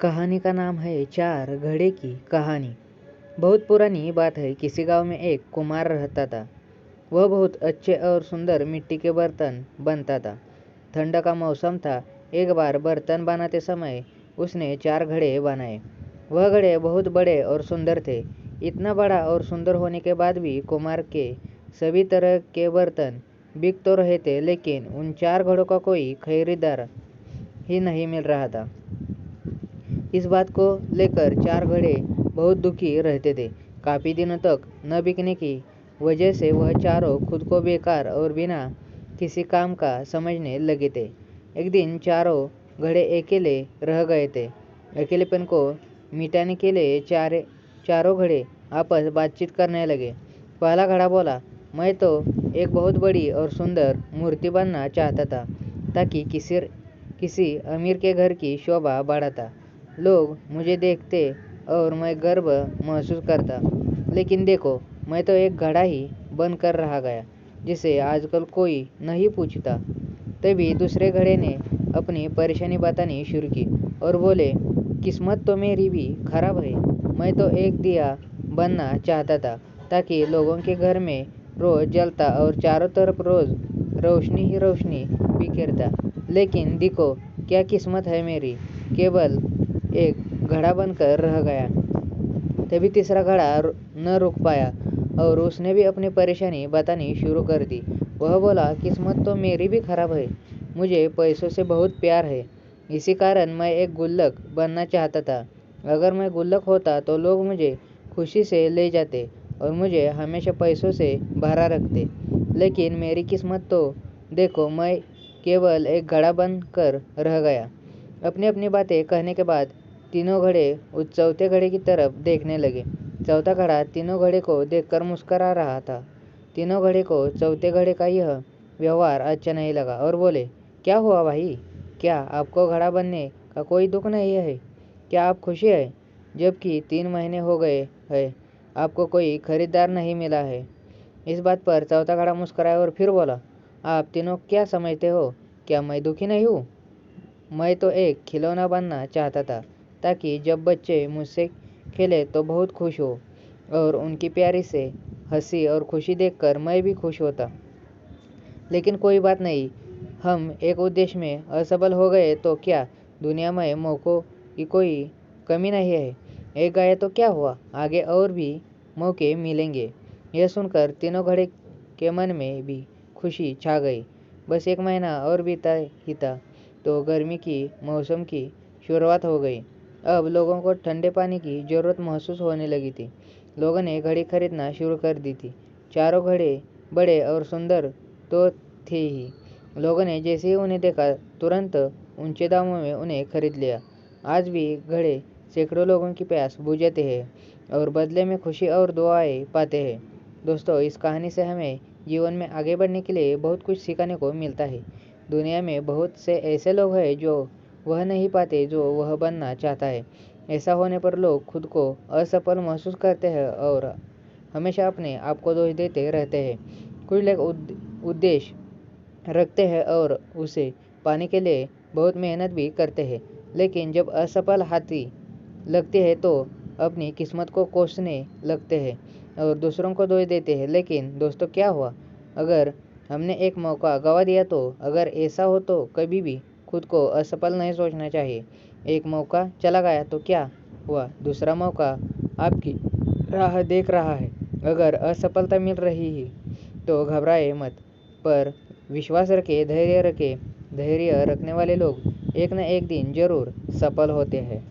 कहानी का नाम है चार घड़े की कहानी। बहुत पुरानी बात है। किसी गांव में एक कुम्हार रहता था। वह बहुत अच्छे और सुंदर मिट्टी के बर्तन बनता था। ठंड का मौसम था। एक बार बर्तन बनाते समय उसने चार घड़े बनाए। वह घड़े बहुत बड़े और सुंदर थे। इतना बड़ा और सुंदर होने के बाद भी कुम्हार के सभी तरह के बर्तन बिक तो रहे थे, लेकिन उन चार घड़ों का कोई खरीदार ही नहीं मिल रहा था। इस बात को लेकर चार घड़े बहुत दुखी रहते थे। काफी दिनों तक न बिकने की वजह से वह चारों खुद को बेकार और बिना किसी काम का समझने लगे थे। एक दिन चारों घड़े अकेले रह गए थे। अकेलेपन को मिटाने के लिए चारों घड़े आपस बातचीत करने लगे। पहला घड़ा बोला, मैं तो एक बहुत बड़ी और सुंदर मूर्ति बनना चाहता था, ताकि किसी अमीर के घर की शोभा बढ़ाता, लोग मुझे देखते और मैं गर्व महसूस करता। लेकिन देखो, मैं तो एक घड़ा ही बन कर रह गया, जिसे आजकल कोई नहीं पूछता। तभी दूसरे घड़े ने अपनी परेशानी बतानी शुरू की और बोले, किस्मत तो मेरी भी खराब है। मैं तो एक दिया बनना चाहता था, ताकि लोगों के घर में रोज जलता और चारों तरफ रोज रोशनी ही रोशनी बिखेरता। लेकिन देखो क्या किस्मत है मेरी, केवल एक घड़ा बनकर रह गया। तभी तीसरा घड़ा न रुक पाया और उसने भी अपनी परेशानी बतानी शुरू कर दी। वह बोला, किस्मत तो मेरी भी खराब है। मुझे पैसों से बहुत प्यार है, इसी कारण मैं एक गुल्लक बनना चाहता था। अगर मैं गुल्लक होता तो लोग मुझे खुशी से ले जाते और मुझे हमेशा पैसों से भरा रखते। लेकिन मेरी किस्मत तो देखो, मैं केवल एक घड़ा बन कर रह गया। अपनी अपनी बातें कहने के बाद तीनों घड़े उस चौथे घड़े की तरफ देखने लगे। चौथा घड़ा तीनों घड़े को देखकर मुस्कुरा रहा था। तीनों घड़े को चौथे घड़े का यह व्यवहार अच्छा नहीं लगा और बोले, क्या हुआ भाई, क्या आपको घड़ा बनने का कोई दुख नहीं है? क्या आप खुशी है, जबकि 3 महीने हो गए हैं आपको कोई खरीदार नहीं मिला है? इस बात पर चौथा घड़ा मुस्कुराया और फिर बोला, आप तीनों क्या समझते हो, क्या मैं दुखी नहीं हूँ? मैं तो एक खिलौना बनना चाहता था, ताकि जब बच्चे मुझसे खेले तो बहुत खुश हो और उनकी प्यारी से हंसी और खुशी देखकर मैं भी खुश होता। लेकिन कोई बात नहीं, हम एक उद्देश्य में असफल हो गए तो क्या दुनिया में मौकों की कोई कमी नहीं है? एक गए तो क्या हुआ, आगे और भी मौके मिलेंगे। यह सुनकर तीनों घड़े के मन में भी खुशी छा गई। बस 1 महीना और बीता ही था तो गर्मी की मौसम की शुरुआत हो गई। अब लोगों को ठंडे पानी की जरूरत महसूस होने लगी थी। लोगों ने घड़ी खरीदना शुरू कर दी थी। चारों घड़े बड़े और सुंदर तो थे ही। लोगों ने जैसे ही उन्हें देखा, तुरंत ऊंचे दामों में उन्हें खरीद लिया। आज भी घड़े सैकड़ों लोगों की प्यास बुझाते हैं और बदले में खुशी और दुआएं पाते हैं। दोस्तों, इस कहानी से हमें जीवन में आगे बढ़ने के लिए बहुत कुछ सीखने को मिलता है। दुनिया में बहुत से ऐसे लोग हैं जो वह नहीं पाते जो वह बनना चाहता है। ऐसा होने पर लोग खुद को असफल महसूस करते हैं और हमेशा अपने आप को दोष देते रहते हैं। कुछ लोग उद्देश्य रखते हैं और उसे पाने के लिए बहुत मेहनत भी करते हैं, लेकिन जब असफल हाथी लगते हैं तो अपनी किस्मत को कोसने लगते हैं और दूसरों को दोष देते हैं। लेकिन दोस्तों, क्या हुआ अगर हमने एक मौका गवा दिया? तो अगर ऐसा हो तो कभी भी खुद को असफल नहीं सोचना चाहिए। एक मौका चला गया तो क्या हुआ, दूसरा मौका आपकी राह देख रहा है। अगर असफलता मिल रही है तो घबराए मत, पर विश्वास रखें, धैर्य रखें। धैर्य रखने वाले लोग एक न एक दिन जरूर सफल होते हैं।